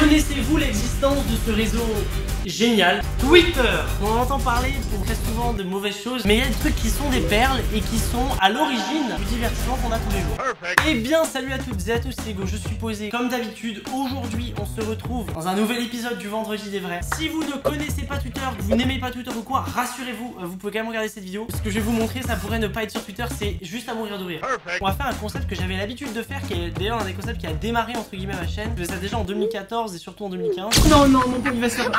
Connaissez-vous l'existence de ce réseau génial, Twitter? On en entend parler pour très souvent de mauvaises choses, mais il y a des trucs qui sont des perles et qui sont à l'origine du divertissement qu'on a tous les jours. Eh bien, salut à toutes et à tous, c'est Hugo, je suis posé comme d'habitude. Aujourd'hui, on se retrouve dans un nouvel épisode du Vendredi des Vrais. Si vous ne connaissez pas Twitter, que vous n'aimez pas Twitter ou quoi, rassurez-vous, vous pouvez quand même regarder cette vidéo. Ce que je vais vous montrer, ça pourrait ne pas être sur Twitter, c'est juste à mourir de rire. On va faire un concept que j'avais l'habitude de faire, qui est d'ailleurs un des concepts qui a démarré entre guillemets ma chaîne. Je faisais ça déjà en 2014 et surtout en 2015. Non, mon pauvre, il va se faire...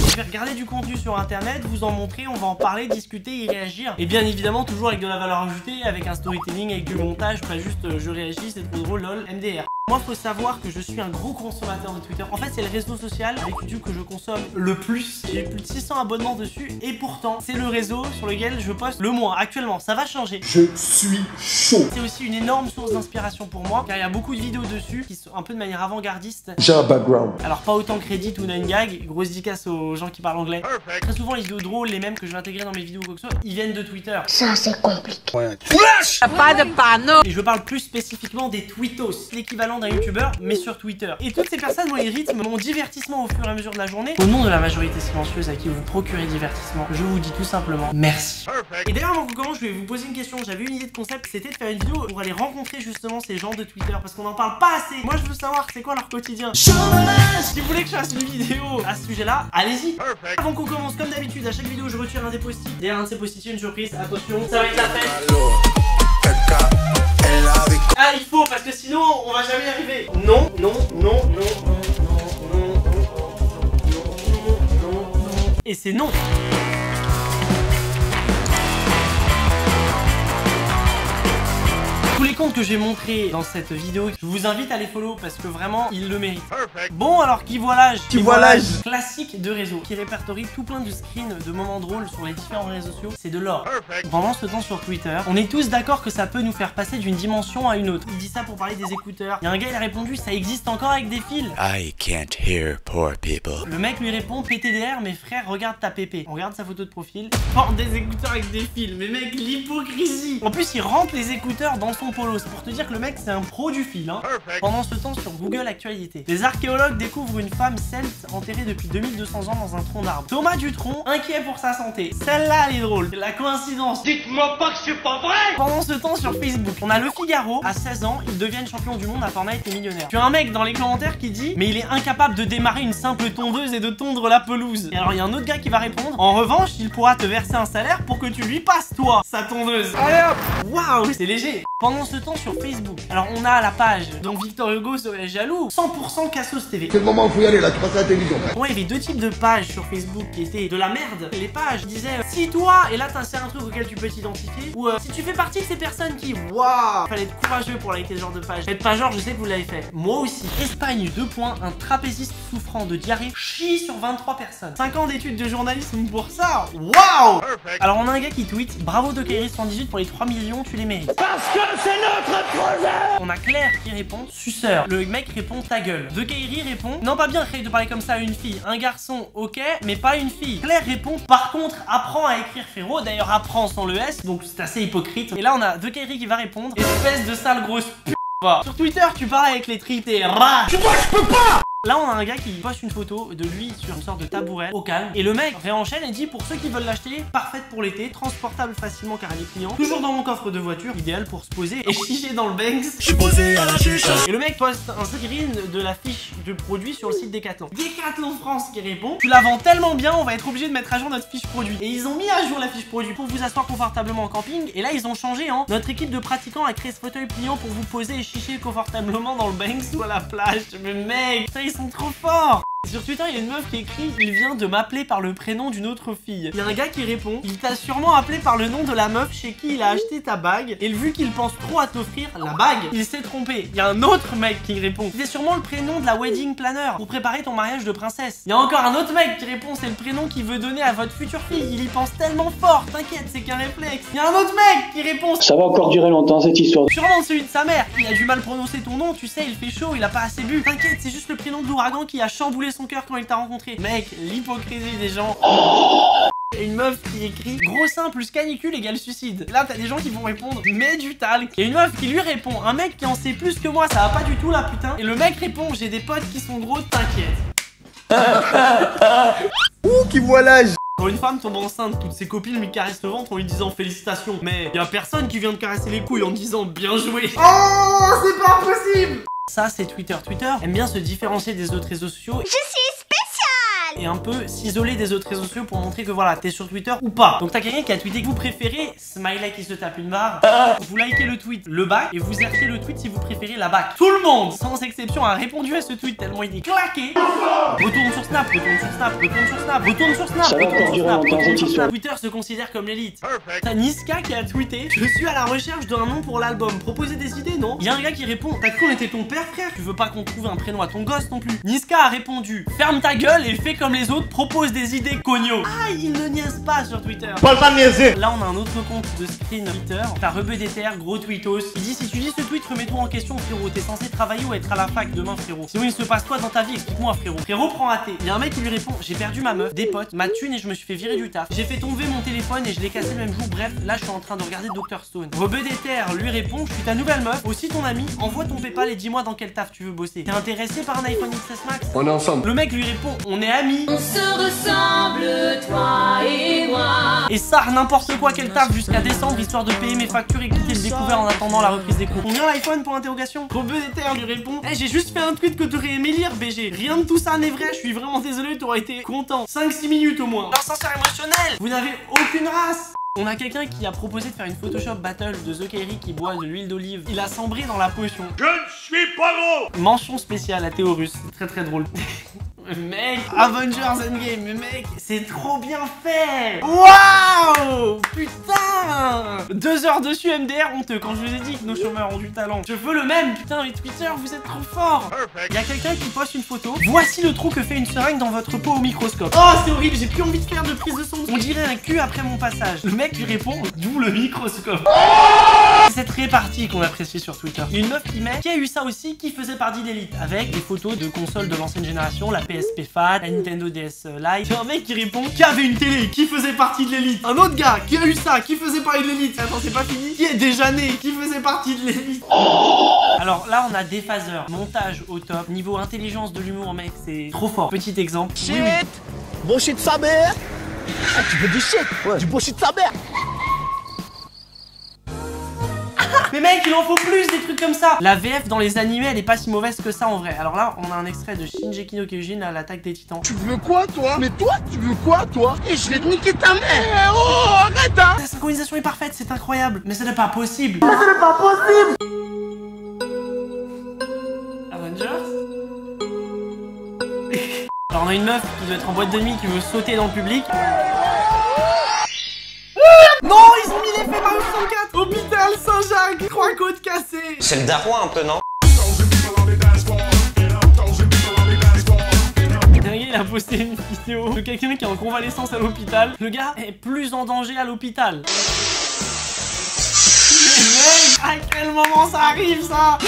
Je vais regarder du contenu sur internet, vous en montrer, on va en parler, discuter, y réagir. Et bien évidemment toujours avec de la valeur ajoutée, avec un storytelling, avec du montage, pas juste je réagis, c'est trop drôle, lol, MDR. Moi faut savoir que je suis un gros consommateur de Twitter. En fait c'est le réseau social avec YouTube que je consomme le plus. J'ai plus de 600 abonnements dessus et pourtant c'est le réseau sur lequel je poste le moins actuellement. Ça va changer. Je suis chaud. C'est aussi une énorme source d'inspiration pour moi car il y a beaucoup de vidéos dessus qui sont un peu de manière avant-gardiste. J'ai un background. Alors pas autant que Reddit ou 9gag, grosse dédicace aux gens qui parlent anglais. Très souvent les vidéos drôles, les mêmes que je vais intégrer dans mes vidéos ou quoi que ce soit, ils viennent de Twitter. Ça c'est compliqué. Ouais. Pas de panneau. Et je parle plus spécifiquement des tweetos, l'équivalent d'un youtubeur mais sur Twitter. Et toutes ces personnes, moi, ils rythment mon divertissement au fur et à mesure de la journée. Au nom de la majorité silencieuse à qui vous procurez divertissement, je vous dis tout simplement merci. Et d'ailleurs avant qu'on commence, je vais vous poser une question. J'avais une idée de concept, c'était de faire une vidéo pour aller rencontrer justement ces gens de Twitter parce qu'on n'en parle pas assez. Moi je veux savoir c'est quoi leur quotidien. Si vous voulez que je fasse une vidéo à ce sujet là, allez-y. Avant qu'on commence, comme d'habitude, à chaque vidéo je retire un des post-it. Derrière un de ces post-it, une surprise, attention, ça va être la fête. Ah il faut parce que sinon on va jamais y arriver. Non. Et c'est non. Tous les comptes que j'ai montrés dans cette vidéo, je vous invite à les follow parce que vraiment ils le méritent. Bon alors qui voilage classique de réseau qui répertorie tout plein de screens de moments drôles sur les différents réseaux sociaux, c'est de l'or. Pendant ce temps sur Twitter, on est tous d'accord que ça peut nous faire passer d'une dimension à une autre. Il dit ça pour parler des écouteurs. Il y a un gars il a répondu ça existe encore avec des fils. I can't hear poor people. Le mec lui répond PTDR mes frères regarde ta pépé. On regarde sa photo de profil. Porte des écouteurs avec des fils. Mais mec l'hypocrisie. En plus il rentre les écouteurs dans son polo. C'est pour te dire que le mec c'est un pro du fil hein. Pendant ce temps sur Google Actualité, les archéologues découvrent une femme celte enterrée depuis 2200 ans dans un tronc d'arbre. Thomas Dutronc inquiet pour sa santé. Celle-là elle est drôle. La coïncidence. Dites-moi pas que c'est pas vrai. Pendant ce temps sur Facebook, on a Le Figaro. À 16 ans, ils deviennent champions du monde à Fortnite et millionnaires. Tu as un mec dans les commentaires qui dit mais il est incapable de démarrer une simple tondeuse et de tondre la pelouse. Et alors il y a un autre gars qui va répondre en revanche il pourra te verser un salaire pour que tu lui passes toi sa tondeuse. Allez hop. Waouh c'est léger. Pendant ce temps sur Facebook, alors on a la page donc Victor Hugo serait jaloux, 100% Cassos TV. C'est le moment où faut y aller là, tu passes à la télévision. Ouais, il y avait deux types de pages sur Facebook qui étaient de la merde. Les pages disaient si toi, et là t'insères un truc auquel tu peux t'identifier, ou si tu fais partie de ces personnes qui, waouh, fallait être courageux pour liker ce genre de page. Faites pas genre, je sais que vous l'avez fait. Moi aussi. Espagne, 2 points, un trapéziste souffrant de diarrhée chie sur 23 personnes. 5 ans d'études de journalisme pour ça. Waouh. Alors on a un gars qui tweet bravo de Kairi 118 pour les 3 millions, tu les mérites. Parce que c'est notre projet. On a Claire qui répond suceur. Le mec répond ta gueule. De Kairi répond non pas bien de parler comme ça à une fille. Un garçon ok mais pas une fille. Claire répond par contre apprends à écrire frérot. D'ailleurs apprends sans le S donc c'est assez hypocrite. Et là on a De Kairi qui va répondre espèce de sale grosse p***. Sur Twitter tu parles avec les tripes et rah. Tu vois je peux pas. Là on a un gars qui poste une photo de lui sur une sorte de tabouret au calme. Et le mec réenchaîne et dit pour ceux qui veulent l'acheter, parfaite pour l'été, transportable facilement car elle est pliante, toujours dans mon coffre de voiture, idéal pour se poser et chicher dans le Banks. Je suis posé à la chicha. Et le mec poste un screen de la fiche de produit sur le site Decathlon. Decathlon France qui répond tu la vends tellement bien on va être obligé de mettre à jour notre fiche produit. Et ils ont mis à jour la fiche produit pour vous asseoir confortablement en camping. Et là ils ont changé hein. Notre équipe de pratiquants a créé ce fauteuil pliant pour vous poser et chicher confortablement dans le Banks ou à la plage. Mais mec, ils sont trop forts. Sur Twitter, il y a une meuf qui écrit il vient de m'appeler par le prénom d'une autre fille. Il y a un gars qui répond il t'a sûrement appelé par le nom de la meuf chez qui il a acheté ta bague. Et vu qu'il pense trop à t'offrir la bague, il s'est trompé. Il y a un autre mec qui répond c'est sûrement le prénom de la wedding planner pour préparer ton mariage de princesse. Il y a encore un autre mec qui répond c'est le prénom qu'il veut donner à votre future fille. Il y pense tellement fort, t'inquiète, c'est qu'un réflexe. Il y a un autre mec qui répond ça va encore durer longtemps cette histoire. Sûrement celui de sa mère. Il a du mal prononcer ton nom, tu sais, il fait chaud, il a pas assez bu. T'inquiète, c'est juste le prénom de l'ouragan qui a chamboulé son cœur quand il t'a rencontré. Mec, l'hypocrisie des gens. Il y a une meuf qui écrit gros sein plus canicule égale suicide. Là t'as des gens qui vont répondre mets du talc. Il y a une meuf qui lui répond un mec qui en sait plus que moi, ça va pas du tout là putain. Et le mec répond j'ai des potes qui sont gros, t'inquiète. Ouh, qui voit l'âge. Quand une femme tombe enceinte, toutes ses copines lui caressent le ventre en lui disant félicitations. Mais y a personne qui vient de caresser les couilles en disant bien joué. Oh, c'est pas possible. Ça c'est Twitter. Twitter aime bien se différencier des autres réseaux sociaux. Je suis spécial. Et un peu s'isoler des autres réseaux sociaux pour montrer que voilà, t'es sur Twitter ou pas. Donc t'as quelqu'un qui a tweeté que vous préférez, smiley qui se tape une barre, vous likez le tweet, le bac, et vous heurtez le tweet si vous préférez la bac. Tout le monde, sans exception, a répondu à ce tweet tellement il est claqué. Retourne sur Snap, retourne sur Snap, retourne sur Snap, retourne sur Snap, Ça va encore durer longtemps cette histoire. Twitter se considère comme l'élite. T'as Niska qui a tweeté: je suis à la recherche d'un nom pour l'album. Proposez des idées, non? Il y a un gars qui répond: t'as cru qu'on était ton père, frère? Tu veux pas qu'on trouve un prénom à ton gosse non plus? Niska a répondu: ferme ta gueule et fais comme les autres, propose des idées cogno. Ah, il ne niaise pas sur Twitter. Parle pas de niaiser. Là, on a un autre compte de screen Twitter. T'as Rebeu des terres, gros tweetos. Il dit: si tu lis ce tweet, remets-toi en question, frérot. T'es censé travailler ou être à la fac demain, frérot. Sinon, il se passe quoi dans ta vie? Explique-moi, frérot. Frérot prend AT. Il y a un mec qui lui répond: j'ai perdu ma meuf, des potes, ma thune et je me suis fait virer du taf. J'ai fait tomber mon téléphone et je l'ai cassé le même jour. Bref, là, je suis en train de regarder Dr Stone. Rebeu des terres lui répond: je suis ta nouvelle meuf, aussi ton ami. Envoie ton PayPal et dis-moi dans quel taf tu veux bosser. T'es intéressé par un iPhone XS Max? On est ensemble. Le mec lui répond: on est amis. On se ressemble, toi et moi. Et ça, n'importe quoi qu'elle tape jusqu'à décembre, histoire de payer mes factures et quitter le découvert en attendant la reprise des cours. Combien l'iPhone pour interrogation? Rebeu des terres lui répond: hey, j'ai juste fait un tweet que t'aurais aimé lire, BG. Rien de tout ça n'est vrai, je suis vraiment désolé, t'aurais été content. 5-6 minutes au moins. L'ascenseur émotionnel. Vous n'avez aucune race. On a quelqu'un qui a proposé de faire une Photoshop battle de The Kairi qui boit de l'huile d'olive. Il a sombré dans la potion. Je ne suis pas gros. Mention spéciale à Théo Russe, c'est très très drôle. Mec, Avengers Endgame, mais mec, c'est trop bien fait. Waouh, putain. 2 heures dessus, MDR honteux, quand je vous ai dit que nos chômeurs ont du talent. Je veux le même, putain, mais Twitter, vous êtes trop forts. Il y a quelqu'un qui poste une photo. Voici le trou que fait une seringue dans votre peau au microscope. Oh, c'est horrible, j'ai plus envie de faire de prise de son. On dirait un cul après mon passage. Le mec lui répond: d'où le microscope. C'est cette répartie qu'on apprécie sur Twitter. Il y a une meuf qui met: qui a eu ça aussi, qui faisait partie d'élite, avec des photos de consoles de l'ancienne génération, la PSP Fat, la Nintendo DS Lite. Il y a un mec qui répond: qui avait une télé, qui faisait partie de l'élite. Un autre gars qui a eu ça, qui faisait partie de l'élite. Attends, c'est pas fini. Qui est déjà né, qui faisait partie de l'élite. Alors là, on a des phaseurs, montage au top, niveau intelligence de l'humour, mec, c'est trop fort. Petit exemple. Shit. Bon shit de sa mère. Ah, tu veux du shit? Ouais. Du beau shit de sa mère. Mais mec, il en faut plus des trucs comme ça. La VF dans les animés, elle est pas si mauvaise que ça en vrai. Alors là, on a un extrait de Shingeki no Kyojin à l'attaque des titans. Tu veux quoi, toi? Mais toi, tu veux quoi, toi? Et je vais te niquer ta mère. Oh, arrête, hein. La synchronisation est parfaite, c'est incroyable. Mais ce n'est pas possible. Mais ce n'est pas possible. Avengers. Alors on a une meuf qui doit être en boîte de nuit qui veut sauter dans le public. Non, ils ont mis l'effet Mario 64. Hôpital Saint-Jacques, 3 côtes cassées. C'est le daron un peu, non? Il a posté une vidéo de quelqu'un qui est en convalescence à l'hôpital. Le gars est plus en danger à l'hôpital. Mais mec, à quel moment ça arrive ça?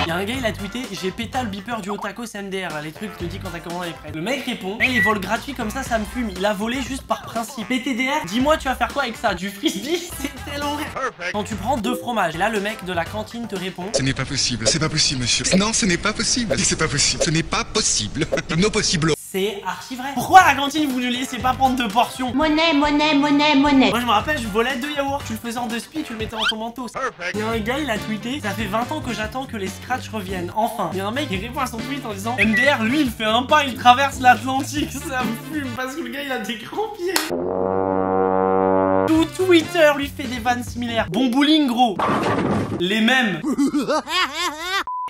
Il y a un gars, il a tweeté: j'ai pété le beeper du Otakos MDR, les trucs que te dit quand ta commande est prête. Le mec répond: hey, les vols gratuits comme ça me fume. Il a volé juste par principe. PTDR, dis-moi, tu vas faire quoi avec ça? Du frisbee? C'est tellement vrai. Quand tu prends 2 fromages, et là le mec de la cantine te répond: ce n'est pas possible, c'est pas possible, monsieur. Non, ce n'est pas possible, c'est pas possible, ce n'est pas possible. Non possible. C'est archi vrai. Pourquoi à la cantine vous ne laissez pas prendre 2 portions? Monnaie, monnaie, monnaie, monnaie. Moi je me rappelle, je volais 2 yaourts, tu le faisais en 2 spies, tu le mettais dans ton manteau. Il y a un gars, il a tweeté: ça fait 20 ans que j'attends que les scratchs reviennent, enfin. Il y a un mec qui répond à son tweet en disant: MDR, lui il fait un pas, il traverse l'Atlantique. Ça me fume parce que le gars il a des grands pieds. Tout Twitter lui fait des vannes similaires. Bon bowling gros. Les mêmes.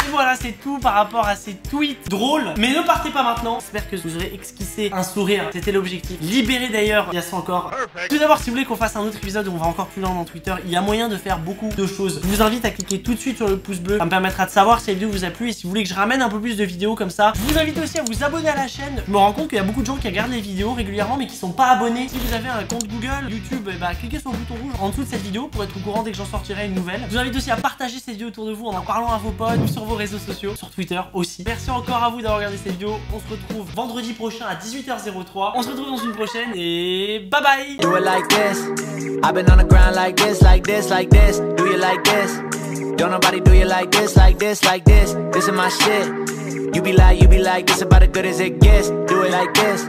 Et voilà, c'est tout par rapport à ces tweets drôles. Mais ne partez pas maintenant. J'espère que vous aurez esquissé un sourire. C'était l'objectif. Libérez d'ailleurs, il y a ça encore. Tout d'abord, si vous voulez qu'on fasse un autre épisode où on va encore plus loin dans Twitter, il y a moyen de faire beaucoup de choses. Je vous invite à cliquer tout de suite sur le pouce bleu. Ça me permettra de savoir si la vidéo vous a plu. Et si vous voulez que je ramène un peu plus de vidéos comme ça, je vous invite aussi à vous abonner à la chaîne. Je me rends compte qu'il y a beaucoup de gens qui regardent les vidéos régulièrement mais qui sont pas abonnés. Si vous avez un compte Google, YouTube, cliquez sur le bouton rouge en dessous de cette vidéo pour être au courant dès que j'en sortirai une nouvelle. Je vous invite aussi à partager cette vidéo autour de vous en parlant à vos potes ou sur vos vos réseaux sociaux, sur Twitter aussi. Merci encore à vous d'avoir regardé cette vidéo. On se retrouve vendredi prochain à 18h03. On se retrouve dans une prochaine et bye bye. Do it like this. I've been on the ground like this, like this, like this. Do you like this? Don't nobody do you like this, like this, like this. This is my shit. You be like, this about as good as it gets. Do it like this.